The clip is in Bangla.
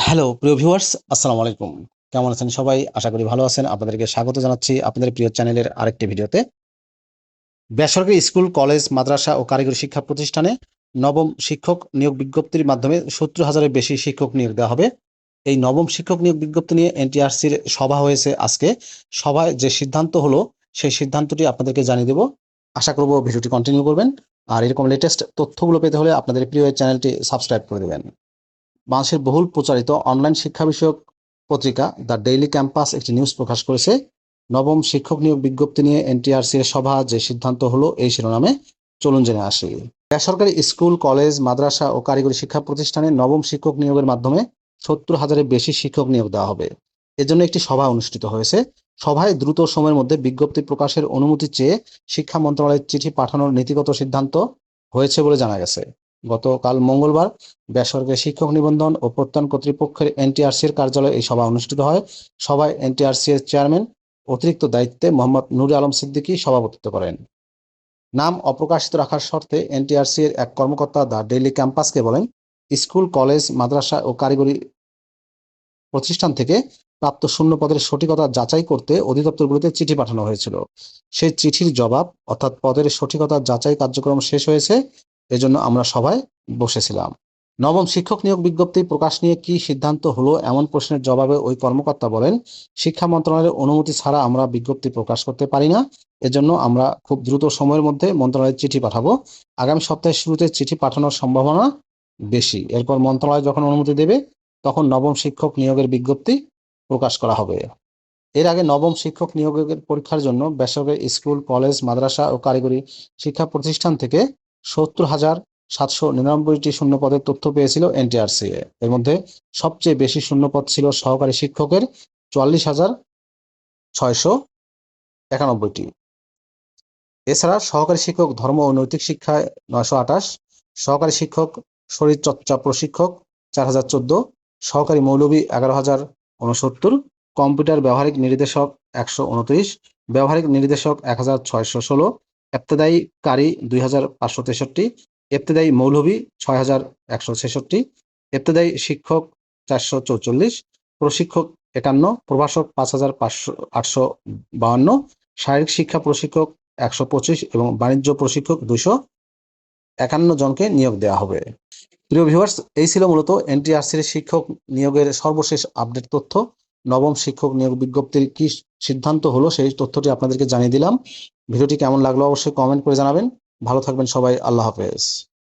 হ্যালো প্রিয় ভিউয়ার্স, আসসালামু আলাইকুম। কেমন আছেন সবাই? আশা করি ভালো আছেন। আপনাদেরকে স্বাগত জানাচ্ছি আপনাদের প্রিয় চ্যানেলের আরেকটি ভিডিওতে। বেসরকারি স্কুল, কলেজ, মাদ্রাসা ও কারিগরি শিক্ষা প্রতিষ্ঠানে নবম শিক্ষক নিয়োগ বিজ্ঞপ্তির মাধ্যমে ৭০,০০০-এর বেশি শিক্ষক নিয়োগ দেওয়া হবে। এই নবম শিক্ষক নিয়োগ বিজ্ঞপ্তি নিয়ে এনটিআরসির সভা হয়েছে আজকে। সভায় যে সিদ্ধান্ত হলো, সেই সিদ্ধান্তটি আপনাদেরকে জানিয়ে দেব। আশা করব ভিডিওটি কন্টিনিউ করবেন। আর এরকম লেটেস্ট তথ্যগুলো পেতে হলে আপনাদের প্রিয় এই চ্যানেলটি সাবস্ক্রাইব করে দেবেন। বাংলাদেশের বহুল প্রচারিত অনলাইন শিক্ষা বিষয়ক পত্রিকা দ্য ডেইলি ক্যাম্পাস একটি নিউজ প্রকাশ করেছে। নবম শিক্ষক নিয়োগ বিজ্ঞপ্তি নিয়ে এনটিআরসি এর সভা যে সিদ্ধান্ত হলো, এই শিরোনামে চলুন জেনে আসি। বেসরকারি স্কুল, কলেজ, মাদ্রাসা ও কারিগরি শিক্ষা প্রতিষ্ঠানে নবম শিক্ষক নিয়োগের মাধ্যমে ৭০,০০০-এর বেশি শিক্ষক নিয়োগ দেওয়া হবে। এজন্য একটি সভা অনুষ্ঠিত হয়েছে। সভায় দ্রুত সময়ের মধ্যে বিজ্ঞপ্তি প্রকাশের অনুমতি চেয়ে শিক্ষা মন্ত্রণালয়ের চিঠি পাঠানোর নীতিগত সিদ্ধান্ত হয়েছে বলে জানা গেছে। গতকাল মঙ্গলবার বেসরকারি শিক্ষক নিবন্ধন ও প্রত্যয়ন কর্তৃপক্ষের এনটিআরসির কার্যালয়ে এই সভা অনুষ্ঠিত হয়। সভায় এনটিআরসি এর চেয়ারম্যান অতিরিক্ত দায়িত্বে মোহাম্মদ নুরে আলম সিদ্দিকী সভাপতিত্ব করেন। নাম অপ্রকাশিত রাখার শর্তে এনটিআরসি এর এক কর্মকর্তা দ্য ডেইলি ক্যাম্পাসকে বলেন, স্কুল, কলেজ, মাদ্রাসা ও কারিগরি প্রতিষ্ঠান থেকে প্রাপ্ত শূন্য পদের সঠিকতা যাচাই করতে অধিদপ্তরগুলোতে চিঠি পাঠানো হয়েছিল। সেই চিঠির জবাব অর্থাৎ পদের সঠিকতা যাচাই কার্যক্রম শেষ হয়েছে। এজন্য আমরা সভায় বসেছিলাম। নবম শিক্ষক নিয়োগ বিজ্ঞপ্তি প্রকাশ নিয়ে কি সিদ্ধান্ত হলো এমন প্রশ্নের জবাবে ওই কর্মকর্তা বলেন, শিক্ষা মন্ত্রণালয়ের অনুমতি ছাড়া আমরা বিজ্ঞপ্তি প্রকাশ করতে পারি না। এজন্য আমরা খুব দ্রুত সময়ের মধ্যে মন্ত্রণালয়ে চিঠি পাঠাবো। আগামী সপ্তাহের শুরুতে চিঠি পাঠানোর সম্ভাবনা বেশি। এরপর মন্ত্রণালয় যখন অনুমতি দেবে, তখন নবম শিক্ষক নিয়োগের বিজ্ঞপ্তি প্রকাশ করা হবে। এর আগে নবম শিক্ষক নিয়োগের পরীক্ষার জন্য বেসরকারি স্কুল, কলেজ, মাদ্রাসা ও কারিগরি শিক্ষা প্রতিষ্ঠান থেকে ৭০,৭৯৯টি শূন্যপদের তথ্য পেয়েছিল এনটিআরসি। এর মধ্যে সবচেয়ে বেশি শূন্যপদ ছিল সহকারী শিক্ষকের ৪৪,৬৯১টি। এছাড়া সহকারী শিক্ষক ধর্ম ও নৈতিক শিক্ষায় ৯২৮, সহকারী শিক্ষক শরীরচর্চা প্রশিক্ষক ৪,০১৪, সহকারী মৌলভী ১১,০৬৯, কম্পিউটার ব্যবহারিক নির্দেশক ১২৯, ব্যবহারিক নির্দেশক ১,৬১৬, ইবতেদায়ী কারি ২,৫৬৩, ইবতেদায়ী মৌলভী ৬,১৬৬, ইবতেদায়ী শিক্ষক ৪৪৪, প্রশিক্ষক ৫১, প্রভাষক ৫,৮৫২, শারীরিক শিক্ষা প্রশিক্ষক ১২৫ এবং বাণিজ্য প্রশিক্ষক ২৫১ জনকে নিয়োগ দেওয়া হবে। প্রিয় ভিউয়ার্স, এই ছিল মূলত এনটিআরসির শিক্ষক নিয়োগের সর্বশেষ আপডেট তথ্য। নবম শিক্ষক নিয়োগ বিজ্ঞপ্তির কি সিদ্ধান্ত হলো, সেই তথ্যটি আপনাদেরকে জানিয়ে দিলাম। ভিডিওটি কেমন লাগলো অবশ্যই কমেন্ট করে জানাবেন। ভালো থাকবেন সবাই। আল্লাহ হাফেজ।